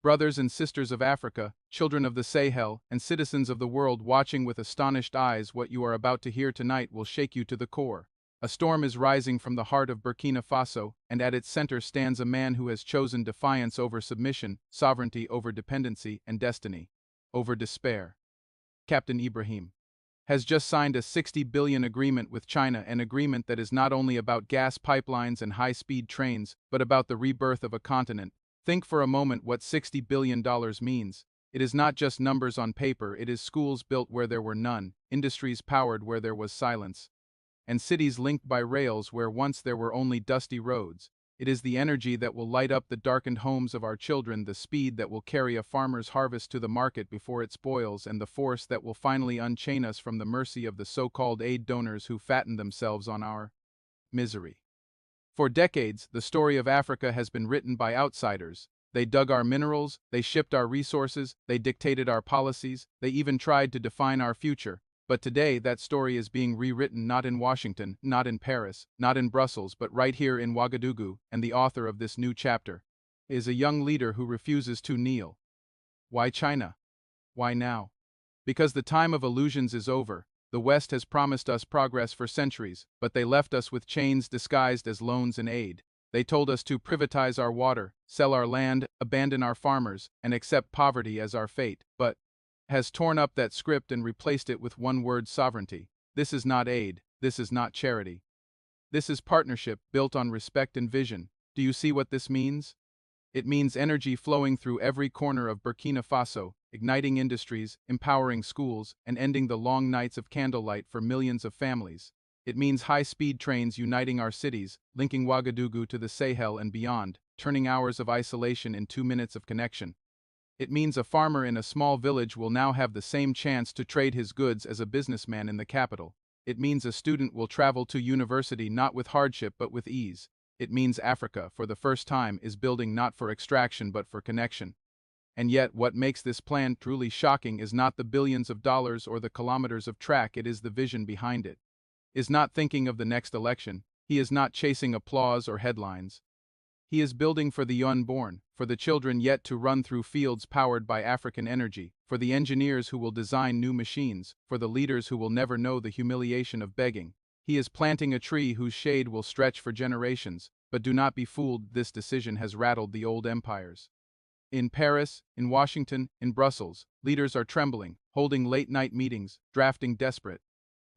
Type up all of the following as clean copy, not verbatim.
Brothers and sisters of Africa, children of the Sahel, and citizens of the world watching with astonished eyes, what you are about to hear tonight will shake you to the core. A storm is rising from the heart of Burkina Faso, and at its center stands a man who has chosen defiance over submission, sovereignty over dependency, and destiny over despair. Captain Ibrahim has just signed a $60 billion agreement with China, an agreement that is not only about gas pipelines and high-speed trains, but about the rebirth of a continent. Think for a moment what $60 billion means. It is not just numbers on paper, it is schools built where there were none, industries powered where there was silence, and cities linked by rails where once there were only dusty roads. It is the energy that will light up the darkened homes of our children, the speed that will carry a farmer's harvest to the market before it spoils, and the force that will finally unchain us from the mercy of the so-called aid donors who fatten themselves on our misery. For decades, the story of Africa has been written by outsiders. They dug our minerals, they shipped our resources, they dictated our policies, they even tried to define our future. But today, that story is being rewritten not in Washington, not in Paris, not in Brussels, but right here in Ouagadougou, and the author of this new chapter is a young leader who refuses to kneel. Why China? Why now? Because the time of illusions is over. The West has promised us progress for centuries, but they left us with chains disguised as loans and aid. They told us to privatize our water, sell our land, abandon our farmers, and accept poverty as our fate, but has torn up that script and replaced it with one word: sovereignty. This is not aid, this is not charity. This is partnership built on respect and vision. Do you see what this means? It means energy flowing through every corner of Burkina Faso, igniting industries, empowering schools, and ending the long nights of candlelight for millions of families. It means high-speed trains uniting our cities, linking Ouagadougou to the Sahel and beyond, turning hours of isolation in 2 minutes of connection. It means a farmer in a small village will now have the same chance to trade his goods as a businessman in the capital. It means a student will travel to university not with hardship but with ease. It means Africa, for the first time, is building not for extraction but for connection. And yet, what makes this plan truly shocking is not the billions of dollars or the kilometers of track, it is the vision behind it. Is not thinking of the next election, he is not chasing applause or headlines. He is building for the unborn, for the children yet to run through fields powered by African energy, for the engineers who will design new machines, for the leaders who will never know the humiliation of begging. He is planting a tree whose shade will stretch for generations, but do not be fooled, this decision has rattled the old empires. In Paris, in Washington, in Brussels, leaders are trembling, holding late-night meetings, drafting desperate.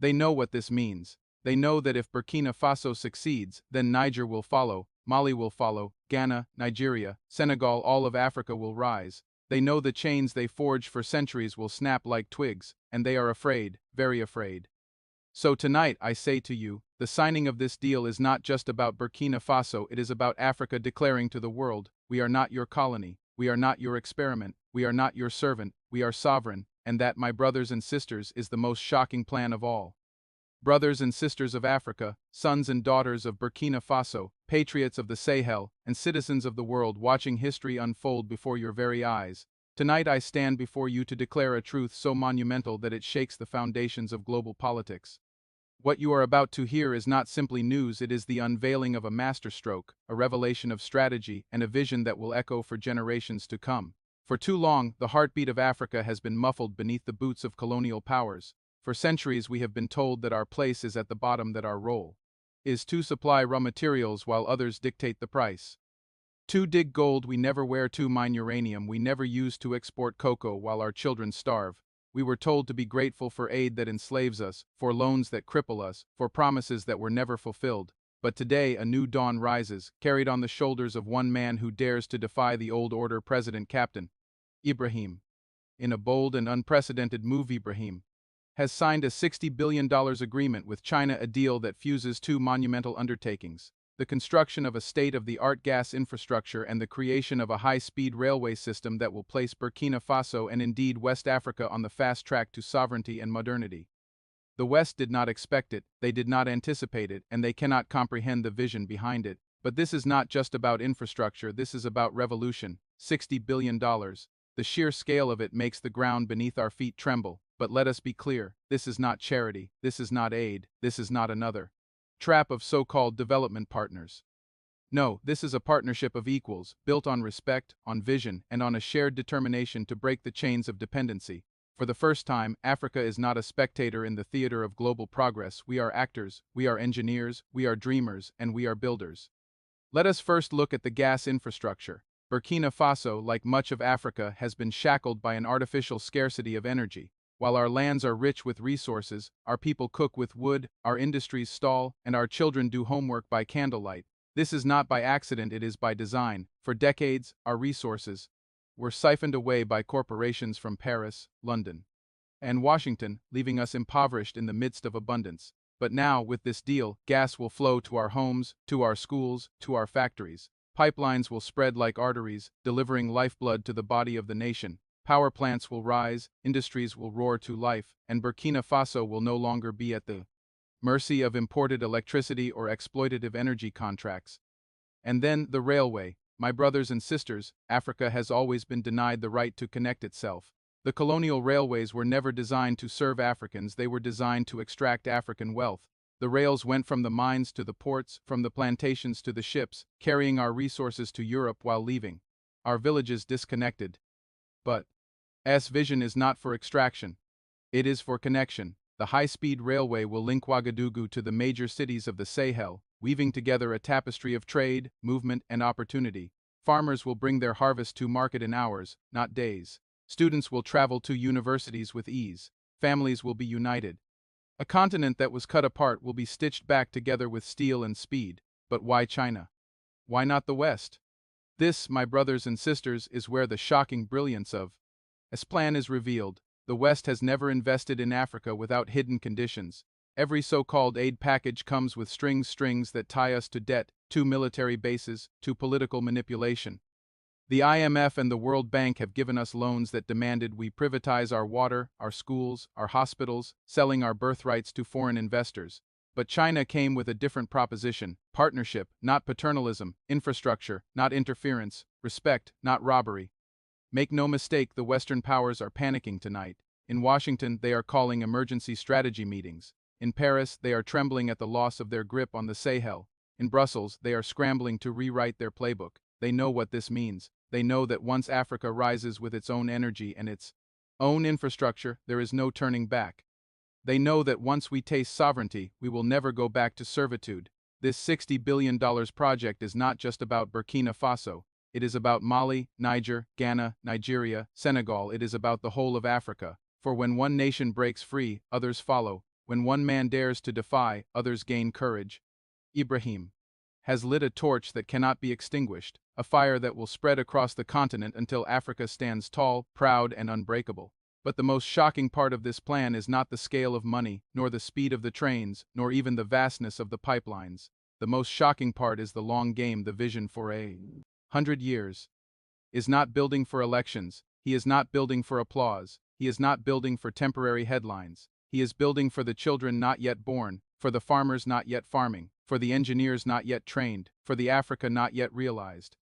They know what this means. They know that if Burkina Faso succeeds, then Niger will follow, Mali will follow, Ghana, Nigeria, Senegal, all of Africa will rise. They know the chains they forged for centuries will snap like twigs, and they are afraid, very afraid. So tonight I say to you, the signing of this deal is not just about Burkina Faso, it is about Africa declaring to the world, we are not your colony, we are not your experiment, we are not your servant, we are sovereign, and that, my brothers and sisters, is the most shocking plan of all. Brothers and sisters of Africa, sons and daughters of Burkina Faso, patriots of the Sahel, and citizens of the world watching history unfold before your very eyes, tonight I stand before you to declare a truth so monumental that it shakes the foundations of global politics. What you are about to hear is not simply news, it is the unveiling of a masterstroke, a revelation of strategy, and a vision that will echo for generations to come. For too long, the heartbeat of Africa has been muffled beneath the boots of colonial powers. For centuries we have been told that our place is at the bottom, that our role is to supply raw materials while others dictate the price. To dig gold we never, where to mine uranium we never, use to export cocoa while our children starve. We were told to be grateful for aid that enslaves us, for loans that cripple us, for promises that were never fulfilled. But today a new dawn rises, carried on the shoulders of one man who dares to defy the old order, President Captain Ibrahim. In a bold and unprecedented move, Ibrahim has signed a $60 billion agreement with China, a deal that fuses two monumental undertakings: the construction of a state-of-the-art gas infrastructure and the creation of a high-speed railway system that will place Burkina Faso and indeed West Africa on the fast track to sovereignty and modernity. The West did not expect it, they did not anticipate it, and they cannot comprehend the vision behind it. But this is not just about infrastructure, this is about revolution. $60 billion. The sheer scale of it makes the ground beneath our feet tremble. But let us be clear, this is not charity, this is not aid, this is not another trap of so-called development partners. No, this is a partnership of equals, built on respect, on vision, and on a shared determination to break the chains of dependency. For the first time, Africa is not a spectator in the theater of global progress. We are actors, we are engineers, we are dreamers, and we are builders. Let us first look at the gas infrastructure. Burkina Faso, like much of Africa, has been shackled by an artificial scarcity of energy. While our lands are rich with resources, our people cook with wood, our industries stall, and our children do homework by candlelight. This is not by accident, it is by design. For decades, our resources were siphoned away by corporations from Paris, London, and Washington, leaving us impoverished in the midst of abundance. But now, with this deal, gas will flow to our homes, to our schools, to our factories. Pipelines will spread like arteries, delivering lifeblood to the body of the nation. Power plants will rise, industries will roar to life, and Burkina Faso will no longer be at the mercy of imported electricity or exploitative energy contracts. And then, the railway. My brothers and sisters, Africa has always been denied the right to connect itself. The colonial railways were never designed to serve Africans, they were designed to extract African wealth. The rails went from the mines to the ports, from the plantations to the ships, carrying our resources to Europe while leaving our villages disconnected. But vision is not for extraction. It is for connection. The high-speed railway will link Ouagadougou to the major cities of the Sahel, weaving together a tapestry of trade, movement, and opportunity. Farmers will bring their harvest to market in hours, not days. Students will travel to universities with ease. Families will be united. A continent that was cut apart will be stitched back together with steel and speed. But why China? Why not the West? This, my brothers and sisters, is where the shocking brilliance of this plan is revealed. The West has never invested in Africa without hidden conditions. Every so-called aid package comes with strings that tie us to debt, to military bases, to political manipulation. The IMF and the World Bank have given us loans that demanded we privatize our water, our schools, our hospitals, selling our birthrights to foreign investors. But China came with a different proposition: partnership, not paternalism; infrastructure, not interference; respect, not robbery. Make no mistake, the Western powers are panicking tonight. In Washington, they are calling emergency strategy meetings. In Paris, they are trembling at the loss of their grip on the Sahel. In Brussels, they are scrambling to rewrite their playbook. They know what this means. They know that once Africa rises with its own energy and its own infrastructure, there is no turning back. They know that once we taste sovereignty, we will never go back to servitude. This $60 billion project is not just about Burkina Faso. It is about Mali, Niger, Ghana, Nigeria, Senegal. It is about the whole of Africa. For when one nation breaks free, others follow. When one man dares to defy, others gain courage. Ibrahim has lit a torch that cannot be extinguished, a fire that will spread across the continent until Africa stands tall, proud, and unbreakable. But the most shocking part of this plan is not the scale of money, nor the speed of the trains, nor even the vastness of the pipelines. The most shocking part is the long game, the vision for 100 years. Is not building for elections. He is not building for applause. He is not building for temporary headlines. He is building for the children not yet born, for the farmers not yet farming, for the engineers not yet trained, for the Africa not yet realized.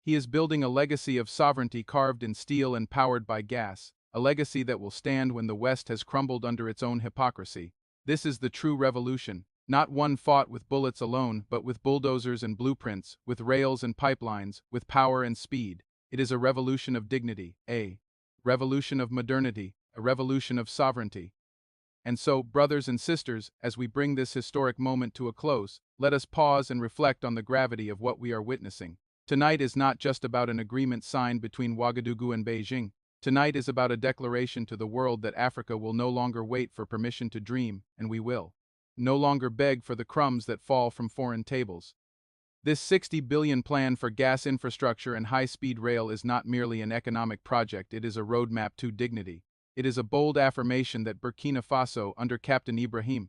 He is building a legacy of sovereignty carved in steel and powered by gas, a legacy that will stand when the West has crumbled under its own hypocrisy. This is the true revolution, not one fought with bullets alone, but with bulldozers and blueprints, with rails and pipelines, with power and speed. It is a revolution of dignity, a revolution of modernity, a revolution of sovereignty. And so, brothers and sisters, as we bring this historic moment to a close, let us pause and reflect on the gravity of what we are witnessing. Tonight is not just about an agreement signed between Ouagadougou and Beijing. Tonight is about a declaration to the world that Africa will no longer wait for permission to dream, and we will no longer beg for the crumbs that fall from foreign tables. This $60 billion plan for gas infrastructure and high-speed rail is not merely an economic project, it is a roadmap to dignity. It is a bold affirmation that Burkina Faso, under Captain Ibrahim's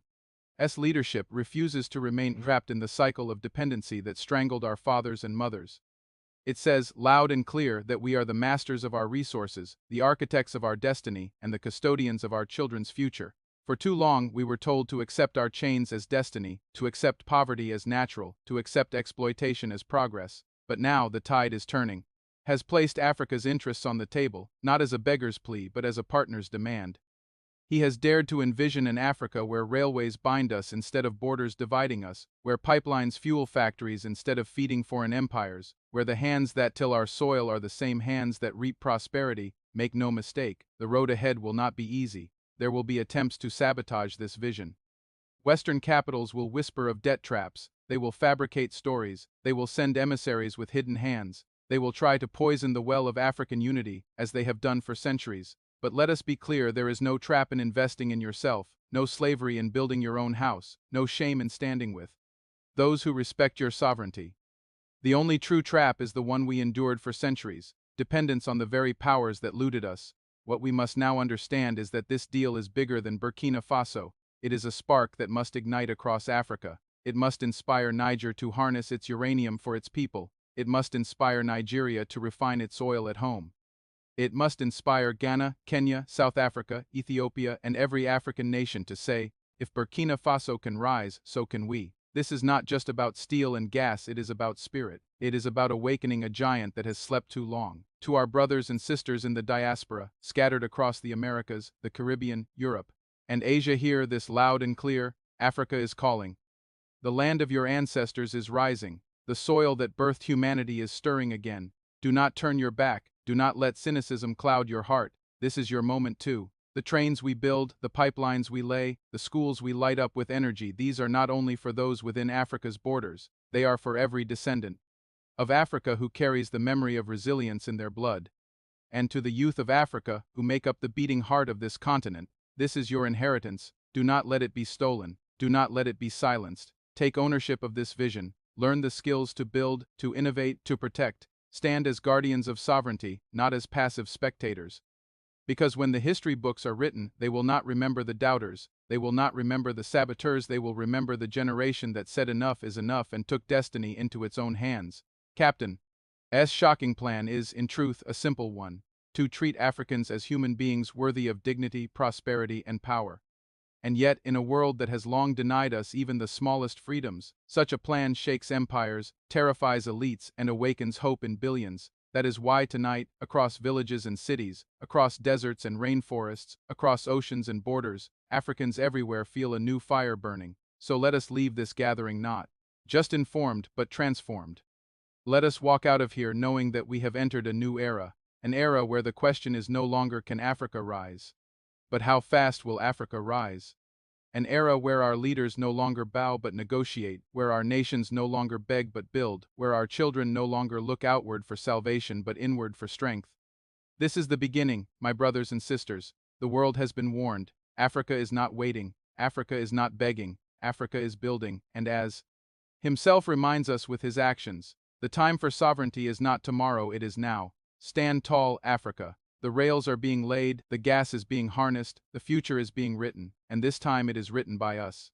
leadership, refuses to remain trapped in the cycle of dependency that strangled our fathers and mothers. It says, loud and clear, that we are the masters of our resources, the architects of our destiny, and the custodians of our children's future. For too long, we were told to accept our chains as destiny, to accept poverty as natural, to accept exploitation as progress. But now the tide is turning, has placed Africa's interests on the table, not as a beggar's plea but as a partner's demand. He has dared to envision an Africa where railways bind us instead of borders dividing us, where pipelines fuel factories instead of feeding foreign empires, where the hands that till our soil are the same hands that reap prosperity. Make no mistake, the road ahead will not be easy. There will be attempts to sabotage this vision. Western capitals will whisper of debt traps, they will fabricate stories, they will send emissaries with hidden hands, they will try to poison the well of African unity, as they have done for centuries. But let us be clear, there is no trap in investing in yourself, no slavery in building your own house, no shame in standing with those who respect your sovereignty. The only true trap is the one we endured for centuries, dependence on the very powers that looted us. What we must now understand is that this deal is bigger than Burkina Faso. It is a spark that must ignite across Africa. It must inspire Niger to harness its uranium for its people. It must inspire Nigeria to refine its oil at home. It must inspire Ghana, Kenya, South Africa, Ethiopia, and every African nation to say, if Burkina Faso can rise, so can we. This is not just about steel and gas, it is about spirit. It is about awakening a giant that has slept too long. To our brothers and sisters in the diaspora, scattered across the Americas, the Caribbean, Europe, and Asia, hear this loud and clear: Africa is calling. The land of your ancestors is rising. The soil that birthed humanity is stirring again. Do not turn your back. Do not let cynicism cloud your heart. This is your moment too. The trains we build, the pipelines we lay, the schools we light up with energy, these are not only for those within Africa's borders, they are for every descendant of Africa who carries the memory of resilience in their blood. And to the youth of Africa, who make up the beating heart of this continent, this is your inheritance. Do not let it be stolen. Do not let it be silenced. Take ownership of this vision. Learn the skills to build, to innovate, to protect. Stand as guardians of sovereignty, not as passive spectators. Because when the history books are written, they will not remember the doubters, they will not remember the saboteurs, they will remember the generation that said enough is enough and took destiny into its own hands. Captain's shocking plan is, in truth, a simple one: to treat Africans as human beings worthy of dignity, prosperity, and power. And yet, in a world that has long denied us even the smallest freedoms, such a plan shakes empires, terrifies elites, and awakens hope in billions. That is why tonight, across villages and cities, across deserts and rainforests, across oceans and borders, Africans everywhere feel a new fire burning. So let us leave this gathering not just informed, but transformed. Let us walk out of here knowing that we have entered a new era, an era where the question is no longer can Africa rise, but how fast will Africa rise? An era where our leaders no longer bow but negotiate, where our nations no longer beg but build, where our children no longer look outward for salvation but inward for strength. This is the beginning, my brothers and sisters. The world has been warned. Africa is not waiting. Africa is not begging. Africa is building, and as himself reminds us with his actions, the time for sovereignty is not tomorrow, it is now. Stand tall, Africa. The rails are being laid, the gas is being harnessed, the future is being written, and this time it is written by us.